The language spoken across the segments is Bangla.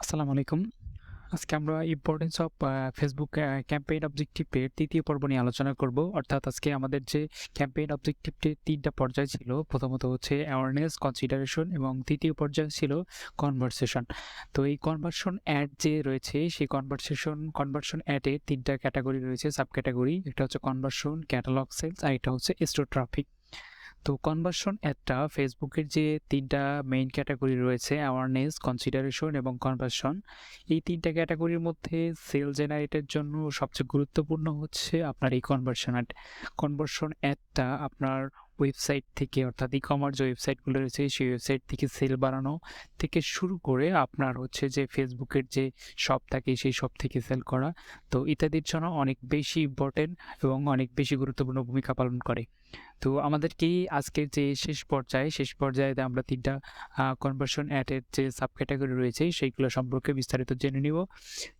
আসসালামু আলাইকুম। আজকে আমরা ইম্পোর্টেন্স অফ ফেসবুক ক্যাম্পেইন অবজেক্টিভের ৩য় পর্ব নিয়ে আলোচনা করব। অর্থাৎ আজকে আমাদের যে ক্যাম্পেইন অবজেক্টিভটির ৩ টা পর্যায় ছিল। প্রথমত হচ্ছে অ্যাওয়ারনেস, কনসিডারেশন এবং ৩য় পর্যায় ছিল কনভারসেশন। তো এই কনভারশন অ্যাড যে রয়েছে সেই কনভারশন অ্যাডের ৩ টা ক্যাটেগরি রয়েছে, সাব ক্যাটেগরি। একটা হচ্ছে কনভারশন, ক্যাটালগ সেলস আর এটা হচ্ছে স্টোর ট্রাফিক। তো কনভার্সন অ্যাডটা ফেসবুকের যে ৩ টা মেইন ক্যাটেগরি রয়েছে অ্যাওয়ারনেস, কনসিডারেশন এবং কনভার্সন। এই ৩ টা ক্যাটেগরির মধ্যে সেল জেনারেটের জন্য সবচেয়ে গুরুত্বপূর্ণ হচ্ছে আপনার এই কনভার্সন অ্যাড। কনভার্সন অ্যাডটা আপনার ওয়েবসাইট থেকে অর্থাৎ ই-কমার্স যে ওয়েবসাইটগুলো রয়েছে সেই ওয়েবসাইট থেকে সেল বাড়ানো থেকে শুরু করে আপনার হচ্ছে যে ফেসবুকের যে শপ থাকে সেই শপ থেকে সেল করা, তো ইত্যাদির জন্য অনেক বেশি ইম্পর্টেন্ট এবং অনেক বেশি গুরুত্বপূর্ণ ভূমিকা পালন করে। তো আমাদেরকেই আজকের যে শেষ পর্যায়ে আমরা ৩ টা কনভার্সন অ্যাড এর যে সাব ক্যাটেগরি রয়েছে সেইগুলো সম্পর্কে বিস্তারিত জেনে নিব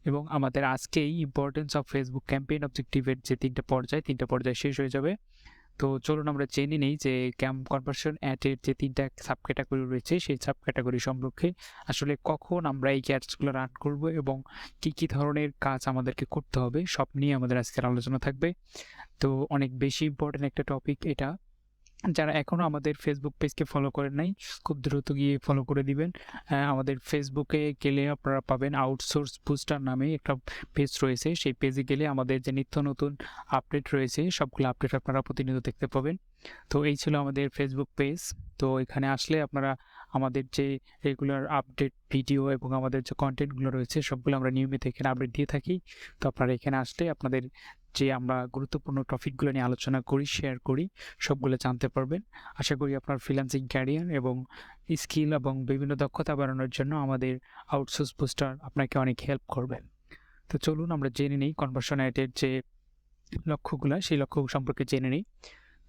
এবং আমাদের আজকেই importance of Facebook campaign objective এর যে ৩ টা পর্যায় শেষ হয়ে যাবে। তো চলুন আমরা জেনে নেই যে কনভার্সন অ্যাড এর যে ৩ টা সাব ক্যাটেগরি রয়েছে সেই সাব ক্যাটেগরি সম্পর্কে আসলে কখন আমরা এই অ্যাডসগুলো রান করব এবং কি ধরনের কাজ আমাদেরকে করতে হবে সব নিয়ে আমাদের আজকের আলোচনা থাকবে। তো অনেক বেশি ইম্পর্টেন্ট একটা টপিক এটা। যারা এখনো আমাদের ফেসবুক পেজকে ফলো করেন নাই, খুব দ্রুত গিয়ে ফলো করে দিবেন। আমাদের ফেসবুকে গেলে আপনারা পাবেন আউটসোর্স বুস্টার নামে একটা পেজ রয়েছে। সেই পেজে গেলে আমাদের যে নিত্য নতুন আপডেট রয়েছে সবগুলো আপডেট আপনারা প্রতিনিয়ত দেখতে পাবেন। তো এই ছিল আমাদের ফেসবুক পেজ। তো এখানে আসলে আপনারা আমাদের যে রেগুলার আপডেট ভিডিও এবং আমাদের যে কনটেন্টগুলো রয়েছে সবগুলো আমরা নিয়মিত এখানে আপডেট দিয়ে থাকি। তো আপনারা এখানে আসলে আপনাদের যে আমরা গুরুত্বপূর্ণ টপিকগুলো নিয়ে আলোচনা করি, শেয়ার করি, সবগুলো জানতে পারবেন। আশা করি আপনার ফ্রিল্যান্সিং ক্যারিয়ার এবং স্কিল এবং বিভিন্ন দক্ষতা বাড়ানোর জন্য আমাদের আউটসোর্স বুস্টার আপনাকে অনেক হেল্প করবে। তো চলুন আমরা জেনে নিই কনভার্সন অ্যাডের যে লক্ষ্যগুলা সেই লক্ষ্য সম্পর্কে জেনে নিই।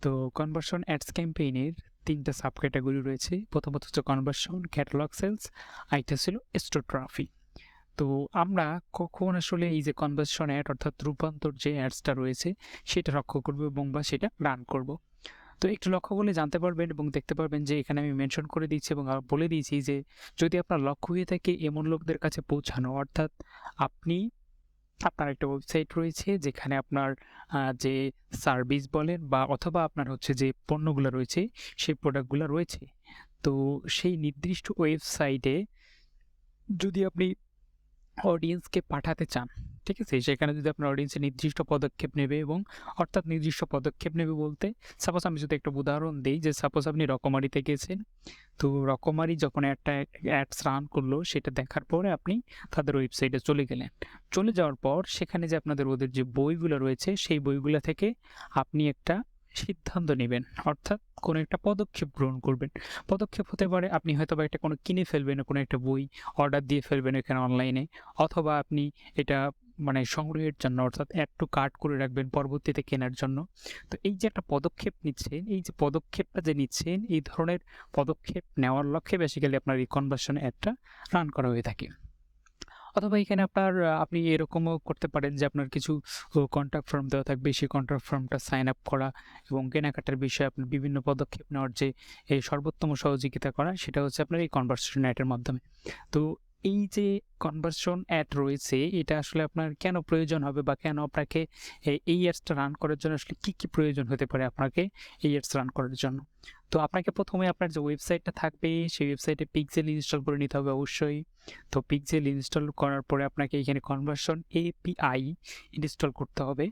তো কনভার্সন অ্যাডস ক্যাম্পেইনের ৩ টা সাব ক্যাটেগরি রয়েছে। প্রথমত হচ্ছে কনভার্সন, ক্যাটালগ সেলস, আরেকটা ছিল স্টোর ট্রাফিক। তো আমরা কখন আসলে এই যে কনভার্সন অ্যাড অর্থাৎ রূপান্তর যে অ্যাডসটা রয়েছে সেটা লক্ষ্য করব এবং বা সেটা রান করব। তো একটু লক্ষ্য করলে জানতে পারবেন এবং দেখতে পারবেন যে এখানে আমি মেনশন করে দিচ্ছি এবং বলে দিয়েছি যে যদি আপনার লক্ষ্য হয়ে থাকে এমন লোকদের কাছে পৌঁছানো, অর্থাৎ আপনি আপনার একটা ওয়েবসাইট রয়েছে যেখানে আপনার যে সার্ভিস বলেন বা অথবা আপনার হচ্ছে যে পণ্যগুলো রয়েছে সেই প্রোডাক্টগুলো রয়েছে। তো সেই নির্দিষ্ট ওয়েবসাইটে যদি আপনি অডিয়েন্সকে পাঠাতে চান, ঠিক আছে? সেখানে যদি আপনার অডিয়েন্সে নির্দিষ্ট পদক্ষেপ নেবে এবং অর্থাৎ নির্দিষ্ট পদক্ষেপ নেবে বলতে সাপোজ আমি যদি একটা উদাহরণ দেই যে সাপোজ আপনি রকমারিতে গেছেন। তো রকমারি যখন একটা অ্যাডস রান করলো সেটা দেখার পরে আপনি তাদের ওয়েবসাইটে চলে গেলেন। চলে যাওয়ার পর সেখানে যে আপনাদের ওদের যে বইগুলো রয়েছে সেই বইগুলা থেকে আপনি একটা সিদ্ধান্ত নিবেন। অর্থাৎ কোনো একটা পদক্ষেপ গ্রহণ করবেন। পদক্ষেপ হতে পারে আপনি হয়তোবা একটা কোনো কিনে ফেলবেন, কোনো একটা বই অর্ডার দিয়ে ফেলবেন এখানে অনলাইনে। অথবা আপনি এটা মানে সংগ্রহের জন্য অর্থাৎ add to cart করে রাখবেন পরবর্তীতে কেনার জন্য। তো এই যে একটা পদক্ষেপ নিচ্ছেন, এই যে পদক্ষেপটা যে নিচ্ছেন, এই ধরনের পদক্ষেপ নেওয়ার লক্ষ্যে বেসিক্যালি আপনার এই কনভার্সন অ্যাডটা রান করা হয়ে থাকে। অথবা এখানে আপনার আপনি এরকমও করতে পারেন যে আপনার কিছু কন্ট্যাক্ট ফর্ম দেওয়া থাকবে। সেই কন্ট্যাক্ট ফর্মটা সাইন আপ করা এবং কেনাকাটার বিষয়ে আপনার বিভিন্ন পদক্ষেপ নেওয়ার যে সর্বোত্তম সহযোগিতা করা সেটা হচ্ছে আপনার এই কনভার্সেশন অ্যাড এর মাধ্যমে। তো এই যে কনভার্সন অ্যাড রয়েছে এটা আসলে আপনার কেন প্রয়োজন হবে বা কেন আপনাকে এই অ্যাডসটা রান করার জন্য আসলে কি প্রয়োজন হতে পারে আপনাকে এই অ্যাডস রান করার জন্য? তো আপনাকে ১ম এ আপনার যে ওয়েবসাইটটা থাকবে সেই ওয়েবসাইটে পিক্সেল ইনস্টল করে নিতে হবে অবশ্যই। তো পিক্সেল ইনস্টল করার পরে আপনাকে এখানে কনভার্সন এপিআই ইনস্টল করতে হবে।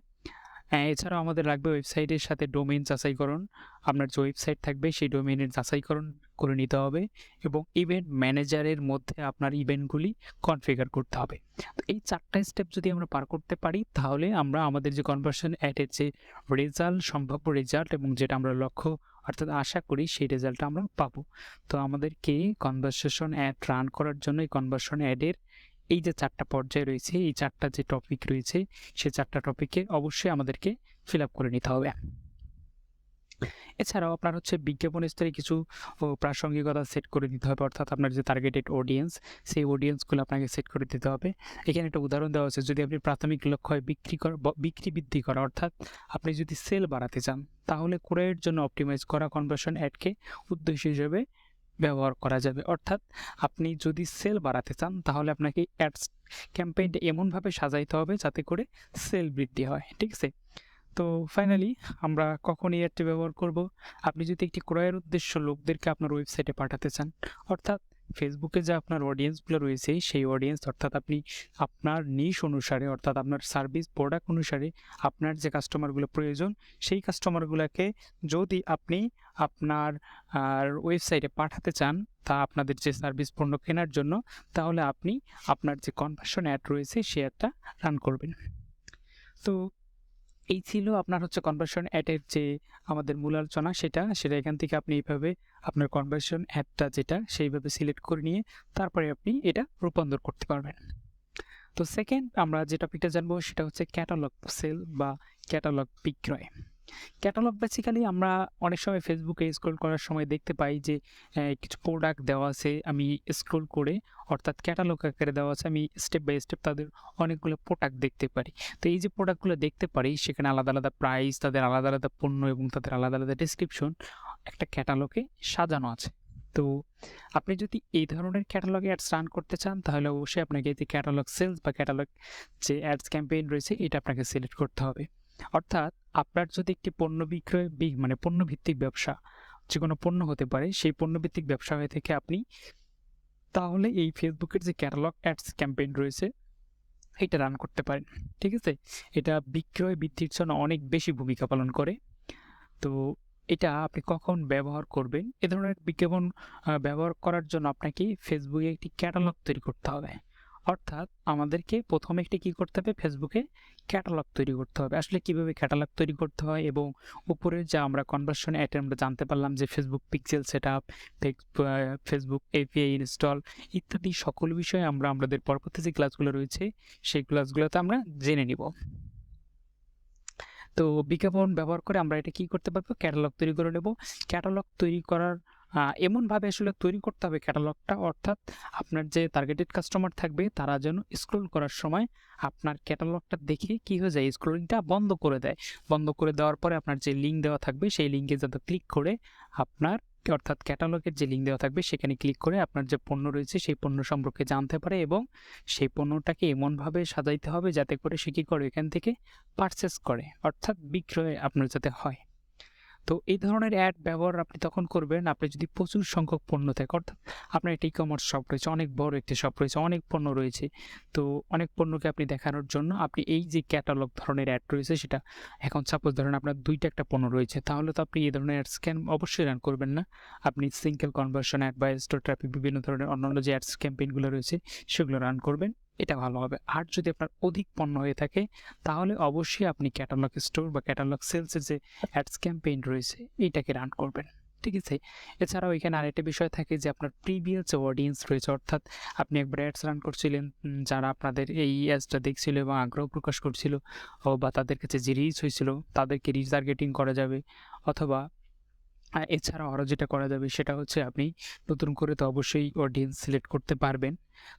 এছাড়াও আমাদের লাগবে ওয়েবসাইটের সাথে ডোমেইন যাচাইকরণ। আপনার যে ওয়েবসাইট থাকবে সেই ডোমেইনের যাচাইকরণ করে নিতে হবে এবং ইভেন্ট ম্যানেজারের মধ্যে আপনার ইভেন্টগুলি কনফিগার করতে হবে। তো এই ৪ টা স্টেপ যদি আমরা পার করতে পারি তাহলে আমরা আমাদের যে কনভার্সন অ্যাডের যে সম্ভাব্য রেজাল্ট এবং যেটা আমরা লক্ষ্য অর্থাৎ আশা করি সেই রেজাল্টটা আমরা পাবো। তো আমাদেরকে কনভারসেশন অ্যাড রান করার জন্য এই কনভার্সন অ্যাডের এই যে ৪ টা পর্যায় রয়েছে, এই ৪ টা যে টপিক রয়েছে, সেই ৪ টা টপিকে অবশ্যই আমাদেরকে ফিল আপ করে নিতে হবে। এছাড়াও আপনার হচ্ছে বিজ্ঞাপন স্তরে কিছু প্রাসঙ্গিকতা সেট করে দিতে হবে। অর্থাৎ আপনার যে টার্গেটেড অডিয়েন্স, সেই অডিয়েন্সগুলো আপনাকে সেট করে দিতে হবে। এখানে একটা উদাহরণ দেওয়া আছে, যদি আপনি প্রাথমিক লক্ষ্য হয় বিক্রি বৃদ্ধি করা, অর্থাৎ আপনি যদি সেল বাড়াতে চান, তাহলে ক্রয়ের জন্য অপটিমাইজ করা কনভার্সন অ্যাডকে উদ্দেশ্য হিসেবে ব্যবহার করা যাবে। অর্থাৎ আপনি যদি সেল বাড়াতে চান তাহলে আপনাকে অ্যাডস ক্যাম্পেইনটা এমনভাবে সাজাইতে হবে যাতে করে সেল বৃদ্ধি হয়। ঠিক আছে? তো ফাইনালি আমরা কখন এই অ্যাডটি ব্যবহার করব? আপনি যদি একটি ক্রয়ের উদ্দেশ্য লোকদেরকে আপনার ওয়েবসাইটে পাঠাতে চান, অর্থাৎ ফেসবুকে যে আপনার অডিয়েন্সগুলো রয়েছে সেই অডিয়েন্স অর্থাৎ আপনি আপনার নিশ অনুসারে অর্থাৎ আপনার সার্ভিস প্রোডাক্ট অনুসারে আপনার যে কাস্টমারগুলো প্রয়োজন সেই কাস্টমারগুলোকে যদি আপনি আপনার ওয়েবসাইটে পাঠাতে চান তা আপনাদের যে সার্ভিস পণ্য কেনার জন্য, তাহলে আপনি আপনার যে কনভার্সন অ্যাড রয়েছে সে অ্যাডটা রান করবেন। তো এই ছিল আপনার হচ্ছে কনভার্সন অ্যাডের যে আমাদের মূল আলোচনা সেটা এখান থেকে আপনি এইভাবে আপনার কনভার্সন অ্যাডটা যেটা সেইভাবে সিলেক্ট করে নিয়ে তারপরে আপনি এটা রূপান্তর করতে পারবেন। তো সেকেন্ড আমরা যে টপিকটা জানবো সেটা হচ্ছে ক্যাটালগ সেল বা ক্যাটালগ বিক্রয়। ক্যাটালগ বেসিক্যালি আমরা অনেক সময় ফেসবুকে স্ক্রল করার সময় দেখতে পাই যে কিছু প্রোডাক্ট দেওয়া আছে, আমি স্ক্রল করে অর্থাৎ ক্যাটালগ আকারে দেওয়া আছে, আমি স্টেপ বাই স্টেপ তাদের অনেকগুলো প্রোডাক্ট দেখতে পারি। তো এই যে প্রোডাক্টগুলো দেখতে পারি সেখানে আলাদা আলাদা প্রাইস, তাদের আলাদা আলাদা পণ্য এবং তাদের আলাদা আলাদা ডেসক্রিপশন একটা ক্যাটালগে সাজানো আছে। তো আপনি যদি এই ধরনের ক্যাটালগে অ্যাডস রান করতে চান তাহলে অবশ্যই আপনাকে এই যে ক্যাটালগ সেলস বা ক্যাটালগ যে অ্যাডস ক্যাম্পেইন রয়েছে এটা আপনাকে সিলেক্ট করতে হবে। অর্থাৎ আপনার যদি একটি পণ্য বিক্রয় মানে পণ্যভিত্তিক ব্যবসা, যে কোনো পণ্য হতে পারে, সেই পণ্যভিত্তিক ব্যবসা হয়ে থেকে আপনি তাহলে এই ফেসবুকের যে ক্যাটালগ অ্যাডস ক্যাম্পেইন রয়েছে এটা রান করতে পারেন। ঠিক আছে? এটা বিক্রয় বৃদ্ধির জন্য অনেক বেশি ভূমিকা পালন করে। তো এটা আপনি কখন ব্যবহার করবেন? এ ধরনের বিজ্ঞাপন ব্যবহার করার জন্য আপনাকে ফেসবুকে একটি ক্যাটালগ তৈরি করতে হবে। অর্থাৎ আমাদেরকে প্রথমে একটি কী করতে হবে? ফেসবুকে ক্যাটালগ তৈরি করতে হবে। আসলে কীভাবে ক্যাটালগ তৈরি করতে হয় এবং উপরে যা আমরা কনভার্সন অ্যাটে আমরা জানতে পারলাম যে Facebook pixel setup, Facebook API install ইত্যাদি সকল বিষয়ে আমরা আমাদের পরবর্তী যে ক্লাসগুলো রয়েছে সেই ক্লাসগুলোতে আমরা জেনে নিব। তো বিজ্ঞাপন ব্যবহার করে আমরা এটা কি করতে পারবো? ক্যাটালগ তৈরি করে নেব। ক্যাটালগ তৈরি করার এমনভাবে আসলে তৈরি করতে হবে ক্যাটালগটা, অর্থাৎ আপনার যে টার্গেটেড কাস্টমার থাকবে তারা যেন স্ক্রল করার সময় আপনার ক্যাটালগটা দেখে কি হয়ে যায়, স্ক্রলিংটা বন্ধ করে দেয়। বন্ধ করে দেওয়ার পরে আপনার যে লিঙ্ক দেওয়া থাকবে সেই লিঙ্কে যাতে ক্লিক করে আপনার অর্থাৎ ক্যাটালগের যে লিঙ্ক দেওয়া থাকবে সেখানে ক্লিক করে আপনার যে পণ্য রয়েছে সেই পণ্য সম্পর্কে জানতে পারে এবং সেই পণ্যটাকে এমনভাবে সাজাইতে হবে যাতে করে সে কী করে এখান থেকে পারচেস করে, অর্থাৎ বিক্রয় আপনার যাতে হয়। তো এই ধরনের অ্যাড ব্যবহার আপনি তখন করবেন আপনি যদি প্রচুর সংখ্যক পণ্য থাকে, অর্থাৎ আপনার একটা ই-কমার্স শপ রয়েছে, অনেক বড় একটি শপ রয়েছে, অনেক পণ্য রয়েছে। তো অনেক পণ্যকে আপনি দেখানোর জন্য আপনি এই যে ক্যাটালগ ধরনের অ্যাড রয়েছে সেটা, এখন সাপোজ ধরেন আপনার ২টা একটা পণ্য রয়েছে, তাহলে তো আপনি এই ধরনের অ্যাডস অবশ্যই রান করবেন না। আপনি সিঙ্গেল কনভার্সন অ্যাড বা স্টোর ট্রাফিক বিভিন্ন ধরনের অন্যান্য যে অ্যাডস ক্যাম্পেইনগুলো রয়েছে সেগুলো রান করবেন, এটা ভালো হবে। আর যদি আপনার অধিক পণ্য হয়ে থাকে তাহলে অবশ্যই আপনি ক্যাটালগ স্টোর বা ক্যাটালগ সেলসের যে অ্যাডস ক্যাম্পেইন রয়েছে এইটাকে রান করবেন। ঠিক আছে? এছাড়াও এখানে আরেকটা বিষয় থাকে যে আপনার প্রিভিয়াস যে অডিয়েন্স রয়েছে, অর্থাৎ আপনি একবার অ্যাডস রান করছিলেন, যারা আপনাদের এই অ্যাডসটা দেখছিল এবং আগ্রহ প্রকাশ করছিল বা তাদের কাছে যে রিচ হয়েছিল তাদেরকে রিটার্গেটিং করা যাবে। অথবা এছাড়াও আরও যেটা করা যাবে সেটা হচ্ছে আপনি নতুন করে তো অবশ্যই অডিয়েন্স সিলেক্ট করতে পারবেন।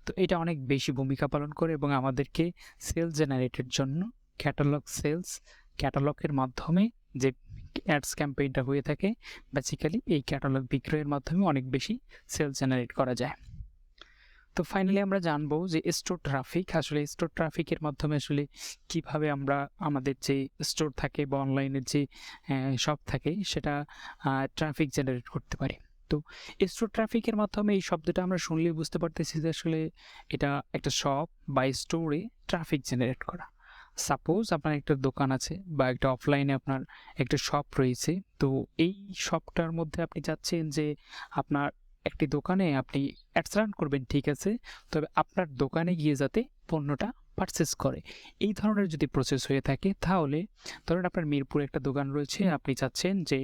তো এটা অনেক বেশি ভূমিকা পালন করে এবং আমাদেরকে সেলস জেনারেটের জন্য ক্যাটালগের মাধ্যমে যে অ্যাডস ক্যাম্পেইনটা হয়ে থাকে বেসিক্যালি এই ক্যাটালগ বিক্রয়ের মাধ্যমে অনেক বেশি সেলস জেনারেট করা যায়। তো ফাইনালি আমরা জানবো যে স্টোর ট্রাফিক, আসলে স্টোর ট্রাফিকের মাধ্যমে আসলে কিভাবে আমরা আমাদের যে স্টোর থাকে বা অনলাইনের যে শপ থাকে সেটা ট্রাফিক জেনারেট করতে পারি। তো স্টোর ট্রাফিকের মাধ্যমে এই শব্দটা আমরা শুনলেই বুঝতে পারতেছি যে আসলে এটা একটা শপ বা স্টোরে ট্রাফিক জেনারেট করা। সাপোজ আপনার একটা দোকান আছে বা একটা অফলাইনে আপনার একটা শপ রয়েছে, তো এই শপটার মধ্যে আপনি চাচ্ছেন যে আপনার একটি দোকানে আপনি অ্যাডস রান করবেন, ঠিক আছে, তবে আপনার দোকানে গিয়ে যাতে পণ্যটা পারচেস করে, এই ধরনের যদি প্রসেস হয়ে থাকে তাহলে ধরুন আপনার মিরপুরে একটা দোকান রয়েছে, আপনি চাচ্ছেন যে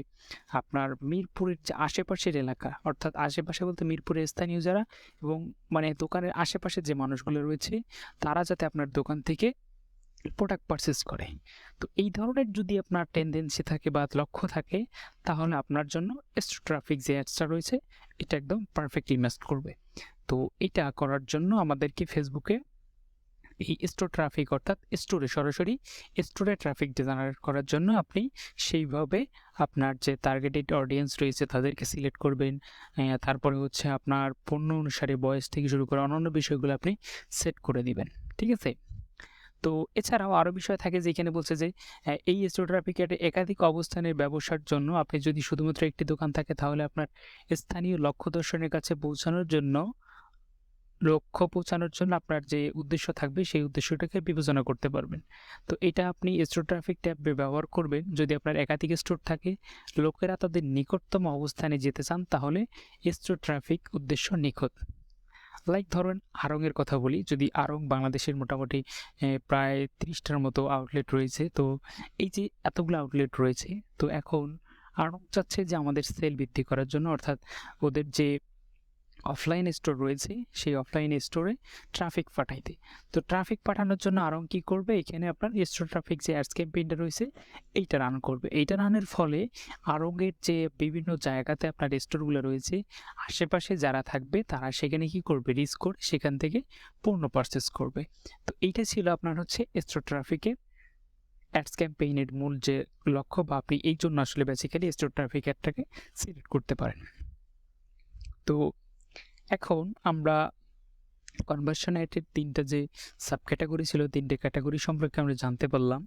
আপনার মিরপুরের যে আশেপাশের এলাকা, অর্থাৎ আশেপাশে বলতে মিরপুরের স্থানীয় যারা এবং মানে দোকানের আশেপাশে যে মানুষগুলো রয়েছে তারা যাতে আপনার দোকান থেকে প্রোডাক্ট পারচেস করে। তো এই ধরনের যদি আপনার টেন্ডেন্সি থাকে বা লক্ষ্য থাকে তাহলে আপনার জন্য স্টোর ট্রাফিক যে অ্যাডসটা রয়েছে এটা একদম পারফেক্টলি ম্যাচ করবে। তো এটা করার জন্য আমাদেরকে ফেসবুকে এই স্টোর ট্রাফিক অর্থাৎ স্টোরে সরাসরি স্টোরে ট্রাফিক জেনারেট করার জন্য আপনি সেইভাবে আপনার যে টার্গেটেড অডিয়েন্স রয়েছে তাদেরকে সিলেক্ট করবেন। তারপরে হচ্ছে আপনার পণ্য অনুসারে বয়স থেকে শুরু করে অন্যান্য বিষয়গুলো আপনি সেট করে দিবেন। ঠিক আছে? তো এছাড়াও আরও বিষয় থাকে যেখানে বলছে যে এই স্টোর ট্রাফিকের একাধিক অবস্থানের ব্যবসার জন্য আপনি যদি শুধুমাত্র একটি দোকান থাকে তাহলে আপনার স্থানীয় লক্ষ্য দর্শনের কাছে লক্ষ্য পৌঁছানোর জন্য আপনার যে উদ্দেশ্য থাকবে সেই উদ্দেশ্যটাকে বিবেচনা করতে পারবেন। তো এটা আপনি স্টোর ট্রাফিক ট্যাব ব্যবহার করবেন যদি আপনার একাধিক স্টোর থাকে, লোকেরা তাদের নিকটতম অবস্থানে যেতে চান তাহলে স্টোর ট্রাফিক উদ্দেশ্য নিখুঁত। লাইক ধরেন আড়ং-এর কথা বলি, যদি আড়ং বাংলাদেশের মোটামুটি প্রায় ৩০টার মতো আউটলেট রয়েছে। তো এই যে এতগুলো আউটলেট রয়েছে, তো এখন আড়ং চাচ্ছে যে আমাদের সেল বৃদ্ধি করার জন্য, অর্থাৎ ওদের যে অফলাইন স্টোর রয়েছে সেই অফলাইন স্টোরে ট্রাফিক পাঠাইতে। তো ট্রাফিক পাঠানোর জন্য আড়ং কী করবে, এখানে আপনার স্টোর ট্রাফিক যে অ্যাডস ক্যাম্পেইনটা রয়েছে এইটা রান করবে। এইটা রানের ফলে আড়ং-এর যে বিভিন্ন জায়গাতে আপনার স্টোরগুলো রয়েছে আশেপাশে যারা থাকবে তারা সেখানে কী করবে, রিস্ক করে সেখান থেকে পণ্য পারচেস করবে। তো এইটা ছিল আপনার হচ্ছে স্টোর ট্রাফিকের অ্যাডস ক্যাম্পেইনের মূল যে লক্ষ্য, বা আপনি এই জন্য আসলে বেসিক্যালি স্টোর ট্রাফিক অ্যাডটাকে সিলেক্ট করতে পারেন। তো এখন আমরা কনভার্সন রেটের ৩টা যে সাব ক্যাটাগরি ছিল, ৩টে ক্যাটাগরি সম্পর্কে আমরা জানতে পারলাম।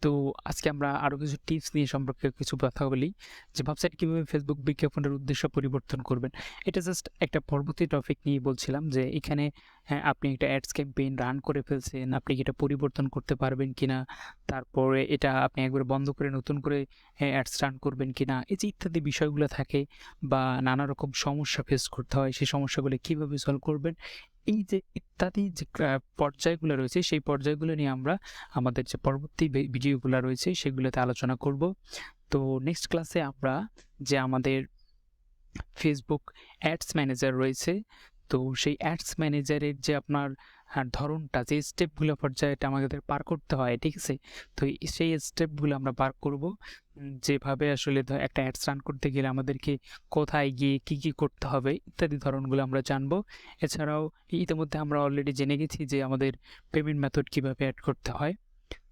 তো আজকে আমরা আরও কিছু টিপস নিয়ে সম্পর্কে কিছু কথা বলি, যে ওয়েবসাইট কীভাবে ফেসবুক বিজ্ঞাপনের উদ্দেশ্য পরিবর্তন করবেন। এটা জাস্ট একটা পরবর্তী টপিক নিয়ে বলছিলাম, যে এখানে আপনি একটা অ্যাডস ক্যাম্পেইন রান করে ফেলছেন, আপনি কি এটা পরিবর্তন করতে পারবেন কিনা, তারপরে এটা আপনি একবার বন্ধ করে নতুন করে অ্যাডস রান করবেন কিনা, এই যে ইত্যাদি বিষয়গুলো থাকে, বা নানা রকম সমস্যা ফেস করতে হয়, সেই সমস্যাগুলো কীভাবে সলভ করবেন, এই যে ইত্যাদি যে পর্যায়গুলো রয়েছে সেই পর্যায়গুলো নিয়ে আমরা আমাদের যে পরবর্তী ভিডিওগুলো রয়েছে সেগুলোতে আলোচনা করব। তো নেক্সট ক্লাসে আমরা যে আমাদের ফেসবুক অ্যাডস ম্যানেজার রয়েছে, তো সেই অ্যাডস ম্যানেজারের যে আপনার ধরনটা, যে স্টেপগুলো পর্যায়টা আমাদের পার করতে হয়, ঠিক আছে? তো সেই স্টেপগুলো আমরা পার করব, যেভাবে আসলে একটা অ্যাডস রান করতে গেলে আমাদেরকে কোথায় গিয়ে কী কী করতে হবে ইত্যাদি ধরনগুলো আমরা জানবো। এছাড়াও ইতিমধ্যে আমরা অলরেডি জেনে গেছি যে আমাদের পেমেন্ট মেথড কীভাবে অ্যাড করতে হয়।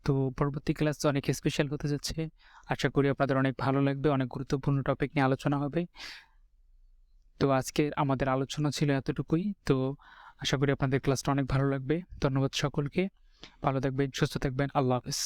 তো পরবর্তী ক্লাস অনেক স্পেশাল হতে যাচ্ছে, আশা করি আপনাদের অনেক ভালো লাগবে, অনেক গুরুত্বপূর্ণ টপিক নিয়ে আলোচনা হবে। তো আজকে আমাদের আলোচনা ছিল এতটুকুই। তো আশা করি আপনাদের ক্লাসটা অনেক ভালো লাগবে। ধন্যবাদ সকলকে, ভালো থাকবেন, সুস্থ থাকবেন, আল্লাহ হাফেজ।